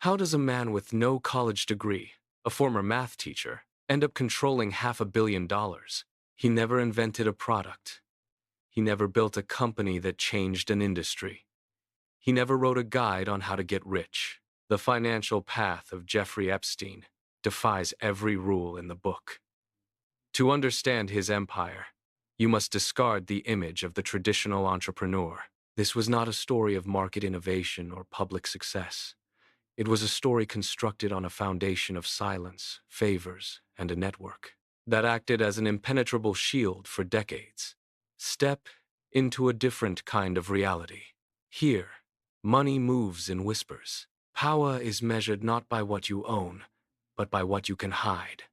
How does a man with no college degree, a former math teacher, end up controlling $500 million? He never invented a product. He never built a company that changed an industry. He never wrote a guide on how to get rich. The financial path of Jeffrey Epstein defies every rule in the book. To understand his empire, you must discard the image of the traditional entrepreneur. This was not a story of market innovation or public success. It was a story constructed on a foundation of silence, favors, and a network that acted as an impenetrable shield for decades. Step into a different kind of reality. Here, money moves in whispers. Power is measured not by what you own, but by what you can hide.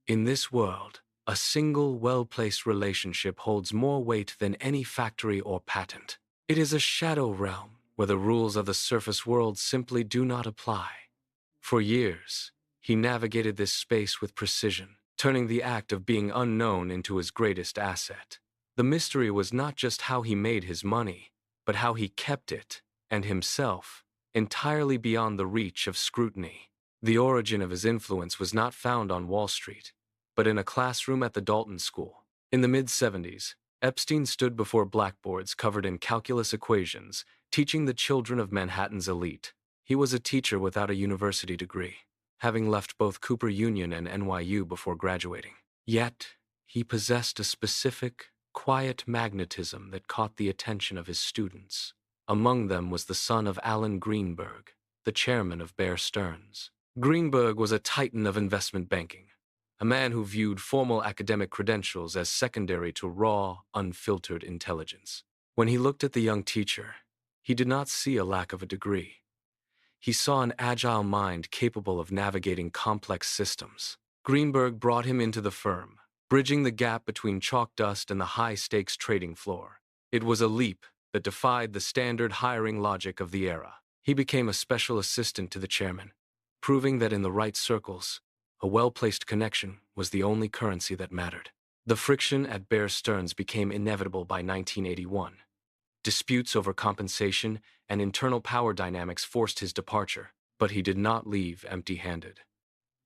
In this world, a single well-placed relationship holds more weight than any factory or patent. It is a shadow realm where the rules of the surface world simply do not apply. For years, he navigated this space with precision, turning the act of being unknown into his greatest asset. The mystery was not just how he made his money, but how he kept it, and himself, entirely beyond the reach of scrutiny. The origin of his influence was not found on Wall Street, but in a classroom at the Dalton School. In the mid-70s, Epstein stood before blackboards covered in calculus equations, teaching the children of Manhattan's elite. He was a teacher without a university degree, having left both Cooper Union and NYU before graduating. Yet, he possessed a specific, quiet magnetism that caught the attention of his students. Among them was the son of Alan Greenberg, the chairman of Bear Stearns. Greenberg was a titan of investment banking, a man who viewed formal academic credentials as secondary to raw, unfiltered intelligence. When he looked at the young teacher, he did not see a lack of a degree. He saw an agile mind capable of navigating complex systems. Greenberg brought him into the firm, bridging the gap between chalk dust and the high-stakes trading floor. It was a leap that defied the standard hiring logic of the era. He became a special assistant to the chairman, proving that in the right circles, a well-placed connection was the only currency that mattered. The friction at Bear Stearns became inevitable by 1981. Disputes over compensation and internal power dynamics forced his departure, but he did not leave empty-handed.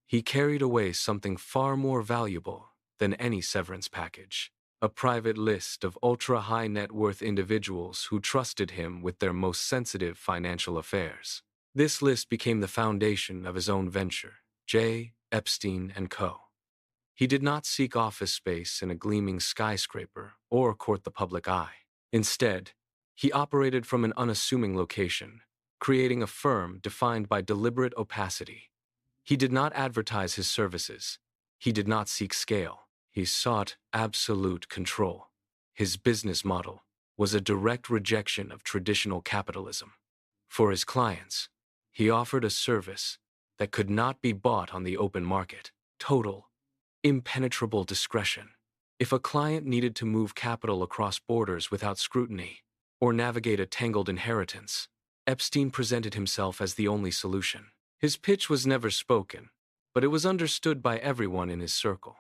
He carried away something far more valuable than any severance package: a private list of ultra-high net worth individuals who trusted him with their most sensitive financial affairs. This list became the foundation of his own venture, J. Epstein & Co. He did not seek office space in a gleaming skyscraper or court the public eye. Instead, he operated from an unassuming location, creating a firm defined by deliberate opacity. He did not advertise his services. He did not seek scale. He sought absolute control. His business model was a direct rejection of traditional capitalism. For his clients, he offered a service that could not be bought on the open market: total, impenetrable discretion. If a client needed to move capital across borders without scrutiny, or navigate a tangled inheritance, Epstein presented himself as the only solution. His pitch was never spoken, but it was understood by everyone in his circle.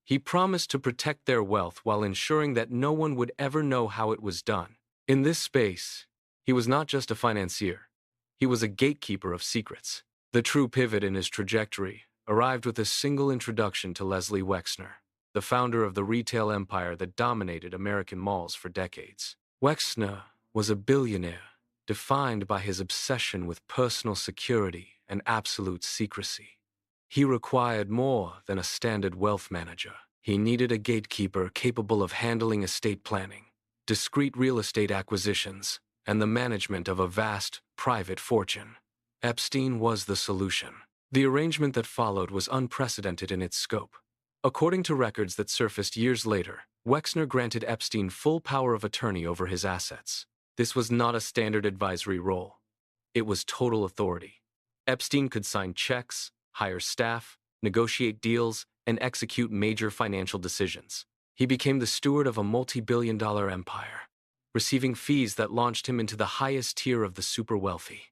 He promised to protect their wealth while ensuring that no one would ever know how it was done. In this space, he was not just a financier. He was a gatekeeper of secrets. The true pivot in his trajectory arrived with a single introduction to Leslie Wexner, the founder of the retail empire that dominated American malls for decades. Wexner was a billionaire, defined by his obsession with personal security and absolute secrecy. He required more than a standard wealth manager. He needed a gatekeeper capable of handling estate planning, discreet real estate acquisitions, and the management of a vast, private fortune. Epstein was the solution. The arrangement that followed was unprecedented in its scope. According to records that surfaced years later, Wexner granted Epstein full power of attorney over his assets. This was not a standard advisory role. It was total authority. Epstein could sign checks, hire staff, negotiate deals, and execute major financial decisions. He became the steward of a multi-billion-dollar empire, receiving fees that launched him into the highest tier of the super-wealthy.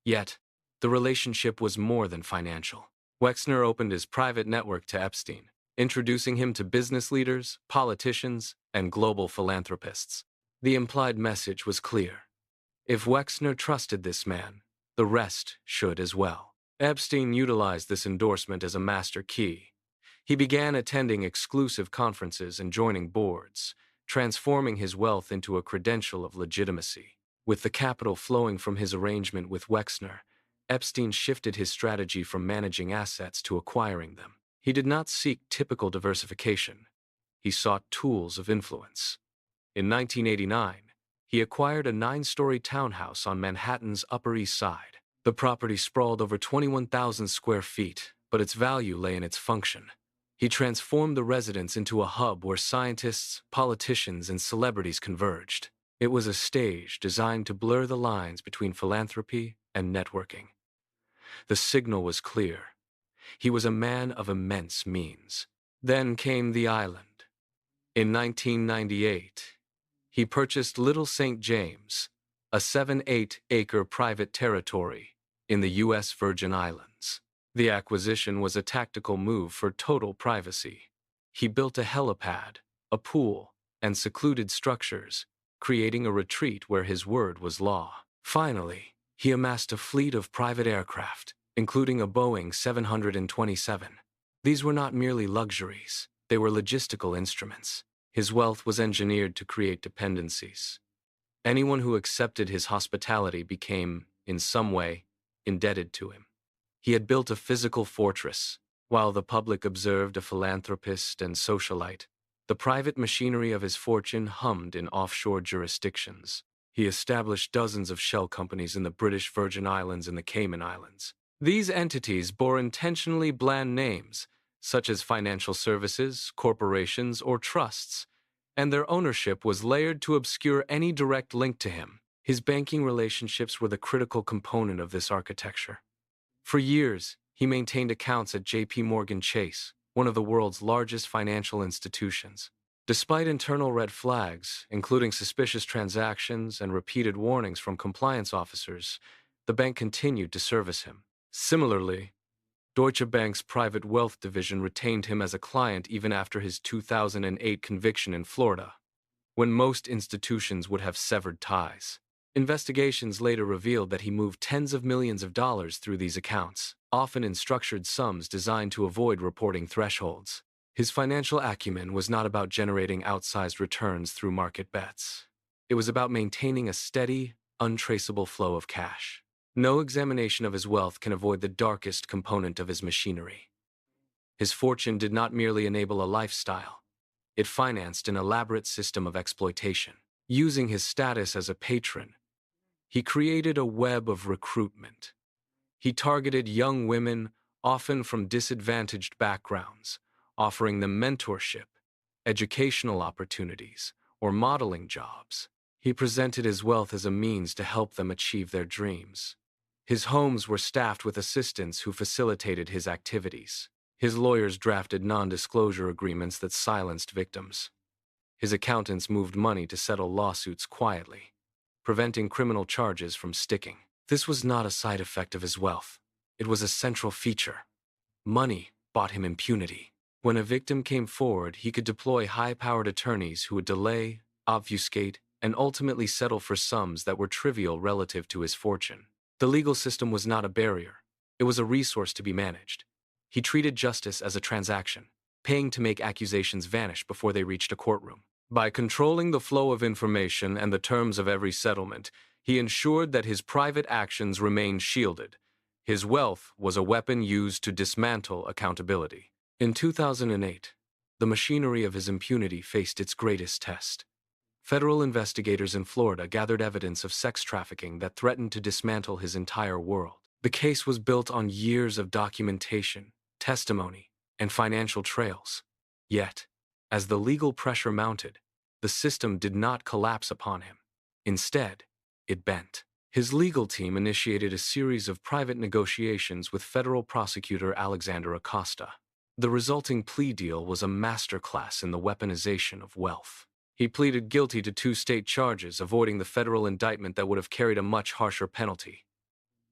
Yet, the relationship was more than financial. Wexner opened his private network to Epstein, introducing him to business leaders, politicians, and global philanthropists. The implied message was clear: if Wexner trusted this man, the rest should as well. Epstein utilized this endorsement as a master key. He began attending exclusive conferences and joining boards, transforming his wealth into a credential of legitimacy. With the capital flowing from his arrangement with Wexner, Epstein shifted his strategy from managing assets to acquiring them. He did not seek typical diversification. He sought tools of influence. In 1989, he acquired a 9-story townhouse on Manhattan's Upper East Side. The property sprawled over 21,000 square feet, but its value lay in its function. He transformed the residence into a hub where scientists, politicians, and celebrities converged. It was a stage designed to blur the lines between philanthropy and networking. The signal was clear. He was a man of immense means. Then came the island. In 1998, he purchased Little St. James, a 7-8-acre private territory in the U.S. Virgin Islands. The acquisition was a tactical move for total privacy. He built a helipad, a pool, and secluded structures, creating a retreat where his word was law. Finally, he amassed a fleet of private aircraft, including a Boeing 727. These were not merely luxuries, they were logistical instruments. His wealth was engineered to create dependencies. Anyone who accepted his hospitality became, in some way, indebted to him. He had built a physical fortress. While the public observed a philanthropist and socialite, the private machinery of his fortune hummed in offshore jurisdictions. He established dozens of shell companies in the British Virgin Islands and the Cayman Islands. These entities bore intentionally bland names, such as financial services, corporations, or trusts, and their ownership was layered to obscure any direct link to him. His banking relationships were the critical component of this architecture. For years, he maintained accounts at J.P. Morgan Chase, one of the world's largest financial institutions. Despite internal red flags, including suspicious transactions and repeated warnings from compliance officers, the bank continued to service him. Similarly, Deutsche Bank's private wealth division retained him as a client even after his 2008 conviction in Florida, when most institutions would have severed ties. Investigations later revealed that he moved tens of millions of dollars through these accounts, often in structured sums designed to avoid reporting thresholds. His financial acumen was not about generating outsized returns through market bets. It was about maintaining a steady, untraceable flow of cash. No examination of his wealth can avoid the darkest component of his machinery. His fortune did not merely enable a lifestyle. It financed an elaborate system of exploitation. Using his status as a patron, he created a web of recruitment. He targeted young women, often from disadvantaged backgrounds, offering them mentorship, educational opportunities, or modeling jobs. He presented his wealth as a means to help them achieve their dreams. His homes were staffed with assistants who facilitated his activities. His lawyers drafted non-disclosure agreements that silenced victims. His accountants moved money to settle lawsuits quietly, preventing criminal charges from sticking. This was not a side effect of his wealth. It was a central feature. Money bought him impunity. When a victim came forward, he could deploy high-powered attorneys who would delay, obfuscate, and ultimately settle for sums that were trivial relative to his fortune. The legal system was not a barrier. It was a resource to be managed. He treated justice as a transaction, paying to make accusations vanish before they reached a courtroom. By controlling the flow of information and the terms of every settlement, he ensured that his private actions remained shielded. His wealth was a weapon used to dismantle accountability. In 2008, the machinery of his impunity faced its greatest test. Federal investigators in Florida gathered evidence of sex trafficking that threatened to dismantle his entire world. The case was built on years of documentation, testimony, and financial trails. Yet, as the legal pressure mounted, the system did not collapse upon him. Instead, it bent. His legal team initiated a series of private negotiations with federal prosecutor Alexander Acosta. The resulting plea deal was a masterclass in the weaponization of wealth. He pleaded guilty to 2 state charges, avoiding the federal indictment that would have carried a much harsher penalty.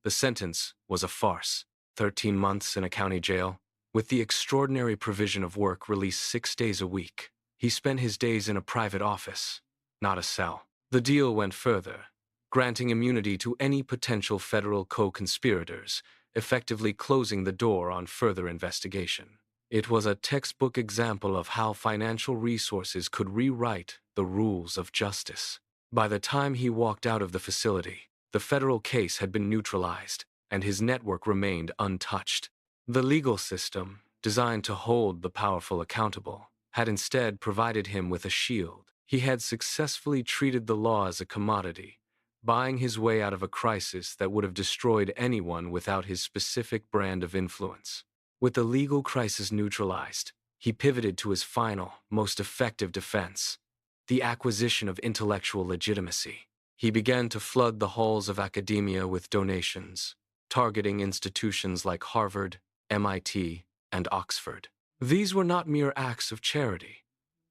The sentence was a farce: 13 months in a county jail, with the extraordinary provision of work released 6 days a week. He spent his days in a private office, not a cell. The deal went further, granting immunity to any potential federal co-conspirators, effectively closing the door on further investigation. It was a textbook example of how financial resources could rewrite the rules of justice. By the time he walked out of the facility, the federal case had been neutralized, and his network remained untouched. The legal system, designed to hold the powerful accountable, had instead provided him with a shield. He had successfully treated the law as a commodity, buying his way out of a crisis that would have destroyed anyone without his specific brand of influence. With the legal crisis neutralized, he pivoted to his final, most effective defense: the acquisition of intellectual legitimacy. He began to flood the halls of academia with donations, targeting institutions like Harvard, MIT, and Oxford. These were not mere acts of charity.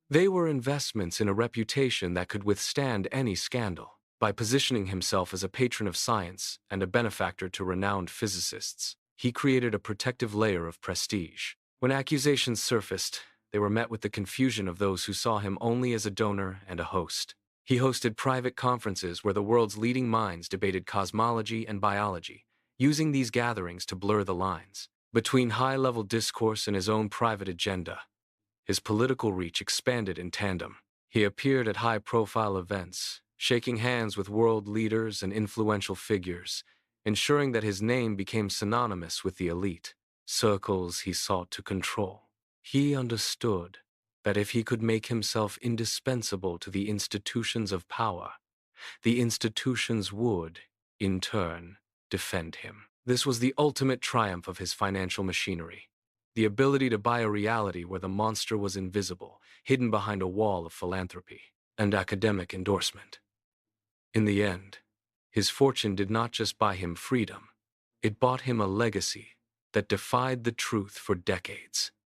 They were investments in a reputation that could withstand any scandal. By positioning himself as a patron of science and a benefactor to renowned physicists, he created a protective layer of prestige. When accusations surfaced, they were met with the confusion of those who saw him only as a donor and a host. He hosted private conferences where the world's leading minds debated cosmology and biology, using these gatherings to blur the lines between high-level discourse and his own private agenda. His political reach expanded in tandem. He appeared at high-profile events, shaking hands with world leaders and influential figures, ensuring that his name became synonymous with the elite circles he sought to control. He understood that if he could make himself indispensable to the institutions of power, the institutions would, in turn, defend him. This was the ultimate triumph of his financial machinery: the ability to buy a reality where the monster was invisible, hidden behind a wall of philanthropy and academic endorsement. In the end, his fortune did not just buy him freedom, it bought him a legacy that defied the truth for decades.